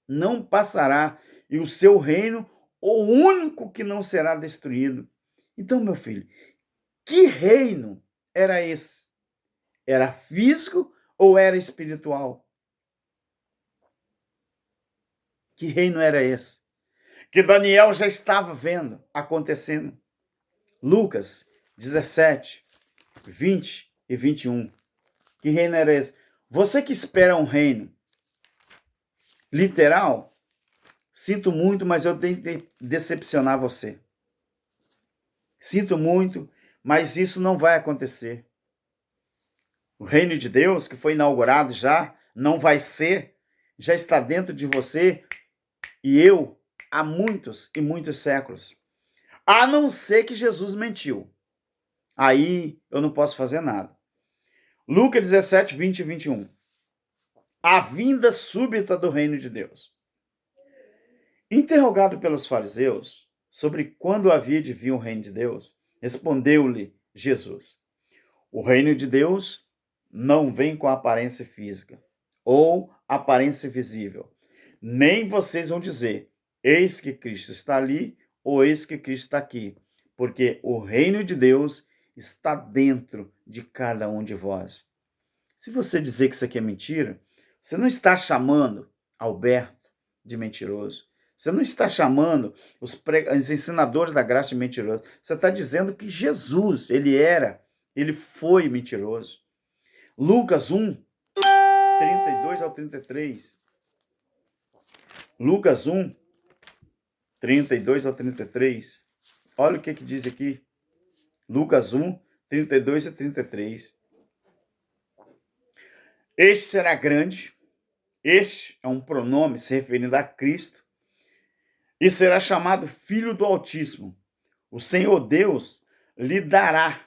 não passará. E o seu reino, o único que não será destruído. Então, meu filho, que reino era esse? Era físico ou era espiritual? Que reino era esse? Que Daniel já estava vendo acontecendo. Lucas 17, 20 e 21. Que reino era esse? Você que espera um reino literal, sinto muito, mas eu tenho que decepcionar você. Sinto muito, mas isso não vai acontecer. O reino de Deus, que foi inaugurado já, não vai ser, já está dentro de você e eu há muitos e muitos séculos. A não ser que Jesus mentiu. Aí eu não posso fazer nada. Lucas 17, 20 e 21. A vinda súbita do reino de Deus. Interrogado pelos fariseus sobre quando havia de vir o reino de Deus, respondeu-lhe Jesus: o reino de Deus não vem com aparência física ou aparência visível. Nem vocês vão dizer, eis que Cristo está ali ou eis que Cristo está aqui. Porque o reino de Deus está dentro de cada um de vós. Se você dizer que isso aqui é mentira, você não está chamando Alberto de mentiroso. Você não está chamando os ensinadores da graça de mentiroso. Você está dizendo que Jesus, ele foi mentiroso. Lucas 1, 32 ao 33. Lucas 1, 32 ao 33. Olha o que diz aqui. Lucas 1, 32 e 33. Este será grande. Este é um pronome se referindo a Cristo. E será chamado Filho do Altíssimo. O Senhor Deus lhe dará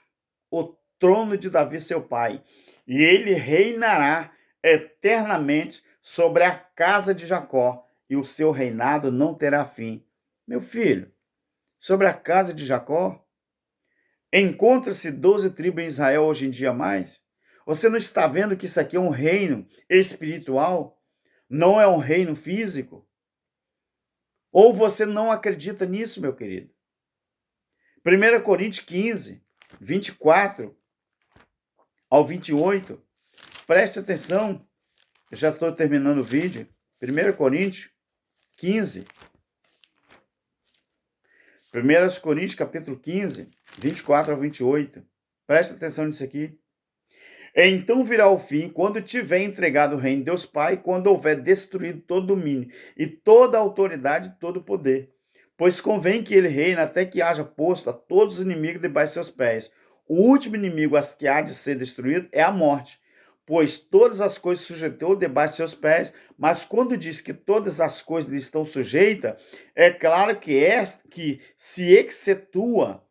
o trono de Davi, seu pai, e ele reinará eternamente sobre a casa de Jacó, e o seu reinado não terá fim. Meu filho, sobre a casa de Jacó, encontra-se 12 tribos em Israel hoje em dia mais? Você não está vendo que isso aqui é um reino espiritual? Não é um reino físico? Ou você não acredita nisso, meu querido? 1 Coríntios 15, 24 ao 28. Preste atenção. Eu já estou terminando o vídeo. 1 Coríntios 15. 1 Coríntios capítulo 15, 24 ao 28. Preste atenção nisso aqui. Então virá o fim, quando tiver entregado o reino de Deus Pai, quando houver destruído todo domínio, e toda autoridade e todo poder. Pois convém que ele reine até que haja posto a todos os inimigos debaixo de seus pés. O último inimigo a que há de ser destruído é a morte. pois todas as coisas sujeitou debaixo de seus pés. Mas quando diz que todas as coisas lhe estão sujeitas, é claro que se excetua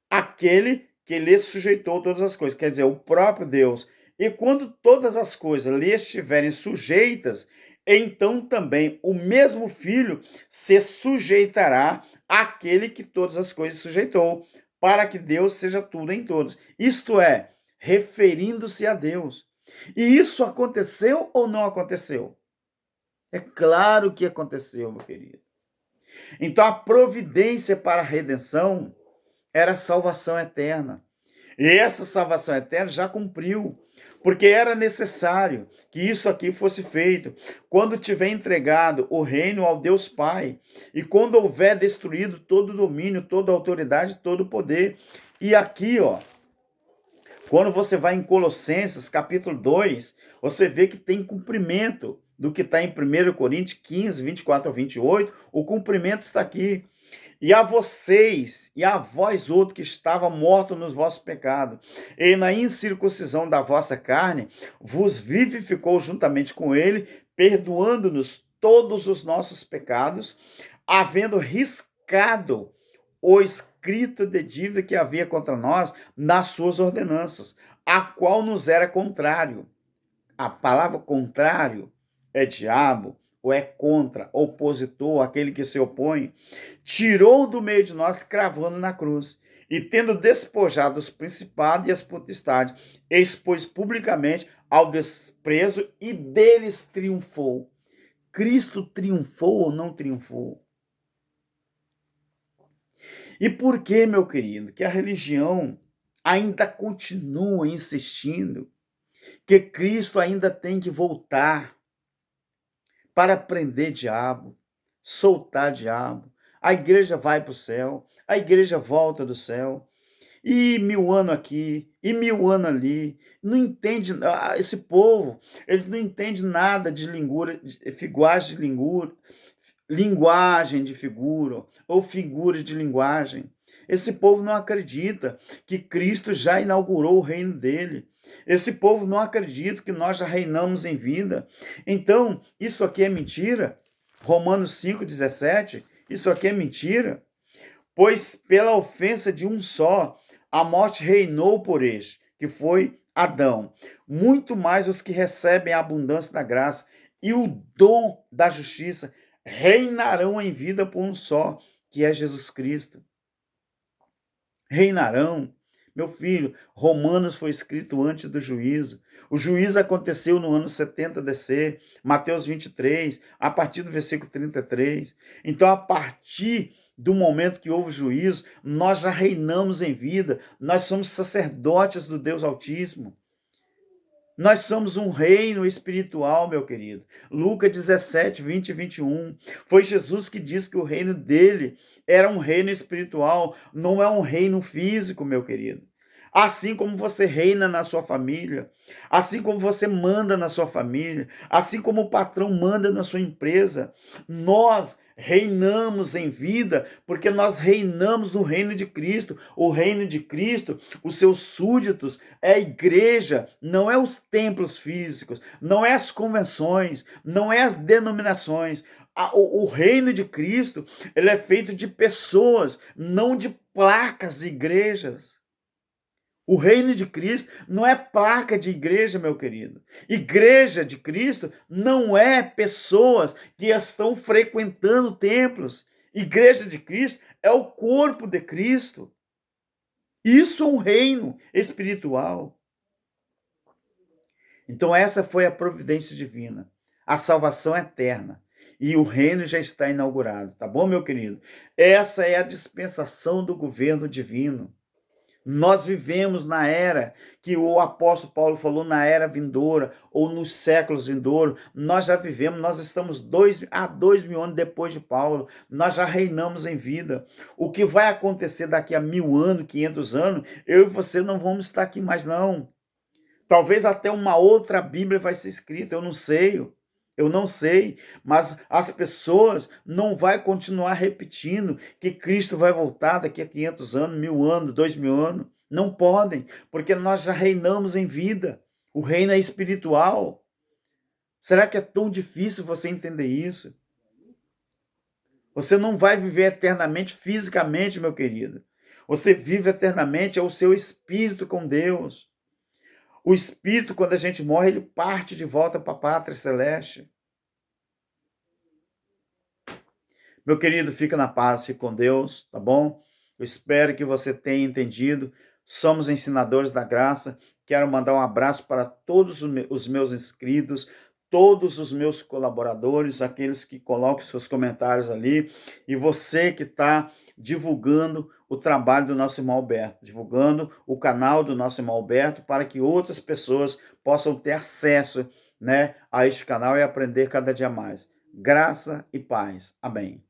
aquele que lhe sujeitou todas as coisas, quer dizer, o próprio Deus. E quando todas as coisas lhe estiverem sujeitas, então também o mesmo Filho se sujeitará àquele que todas as coisas sujeitou, para que Deus seja tudo em todos. Isto é, referindo-se a Deus. E isso aconteceu ou não aconteceu? É claro que aconteceu, meu querido. Então a providência para a redenção era a salvação eterna. E essa salvação eterna já cumpriu, porque era necessário que isso aqui fosse feito. Quando tiver entregado o reino ao Deus Pai, e quando houver destruído todo o domínio, toda a autoridade, todo o poder. E aqui, ó, quando você vai em Colossenses, capítulo 2, você vê que tem cumprimento do que está em 1 Coríntios 15, 24 a 28, o cumprimento está aqui. E a vocês, e a vós outros que estavam mortos nos vossos pecados, e na incircuncisão da vossa carne, vos vivificou juntamente com ele, perdoando-nos todos os nossos pecados, havendo riscado o escrito de dívida que havia contra nós nas suas ordenanças, a qual nos era contrário. A palavra contrário é diabo, ou é contra, opositor, aquele que se opõe, tirou do meio de nós, cravando na cruz, e tendo despojado os principados e as potestades, expôs publicamente ao desprezo e deles triunfou. Cristo triunfou ou não triunfou? E por que, meu querido, que a religião ainda continua insistindo que Cristo ainda tem que voltar para prender diabo, soltar diabo? A igreja vai para o céu, a igreja volta do céu, e 1000 anos aqui, e 1000 anos ali. Não entende, esse povo, eles não entendem nada de linguagem de figura, ou figura de linguagem. Esse povo não acredita que Cristo já inaugurou o reino dele. Esse povo não acredita que nós já reinamos em vida. Então, isso aqui é mentira. Romanos 5,17, isso aqui é mentira. Pois pela ofensa de um só, a morte reinou por este, que foi Adão. Muito mais os que recebem a abundância da graça e o dom da justiça reinarão em vida por um só, que é Jesus Cristo. Reinarão. Meu filho, Romanos foi escrito antes do juízo. O juízo aconteceu no ano 70 DC, Mateus 23, a partir do versículo 33. Então, a partir do momento que houve juízo, nós já reinamos em vida, nós somos sacerdotes do Deus Altíssimo. Nós somos um reino espiritual, meu querido. Lucas 17, 20 e 21. Foi Jesus que disse que o reino dele era um reino espiritual, não é um reino físico, meu querido. Assim como você reina na sua família, assim como você manda na sua família, assim como o patrão manda na sua empresa, nós reinamos em vida, porque nós reinamos no reino de Cristo. O reino de Cristo, os seus súditos, é a igreja, não é os templos físicos, não é as convenções, não é as denominações. O reino de Cristo, ele é feito de pessoas, não de placas de igrejas. O reino de Cristo não é placa de igreja, meu querido. Igreja de Cristo não é pessoas que estão frequentando templos. Igreja de Cristo é o corpo de Cristo. Isso é um reino espiritual. Então essa foi a providência divina, a salvação eterna. E o reino já está inaugurado, tá bom, meu querido? Essa é a dispensação do governo divino. Nós vivemos na era que o apóstolo Paulo falou, na era vindoura, ou nos séculos vindouros. Nós já vivemos, nós estamos 2000 anos depois de Paulo, nós já reinamos em vida. O que vai acontecer daqui a 1000 anos, 500 anos, eu e você não vamos estar aqui mais não. Talvez até uma outra Bíblia vai ser escrita, eu não sei, mas as pessoas não vão continuar repetindo que Cristo vai voltar daqui a 500 anos, 1000 anos, 2000 anos. Não podem, porque nós já reinamos em vida. O reino é espiritual. Será que é tão difícil você entender isso? Você não vai viver eternamente fisicamente, meu querido. Você vive eternamente, é o seu espírito com Deus. O espírito, quando a gente morre, ele parte de volta para a pátria celeste. Meu querido, fica na paz, fica com Deus, tá bom? Eu espero que você tenha entendido. Somos ensinadores da graça. Quero mandar um abraço para todos os meus inscritos, todos os meus colaboradores, aqueles que colocam seus comentários ali, e você que está divulgando o trabalho do nosso irmão Alberto, divulgando o canal do nosso irmão Alberto, para que outras pessoas possam ter acesso, né, a este canal e aprender cada dia mais. Graça e paz. Amém.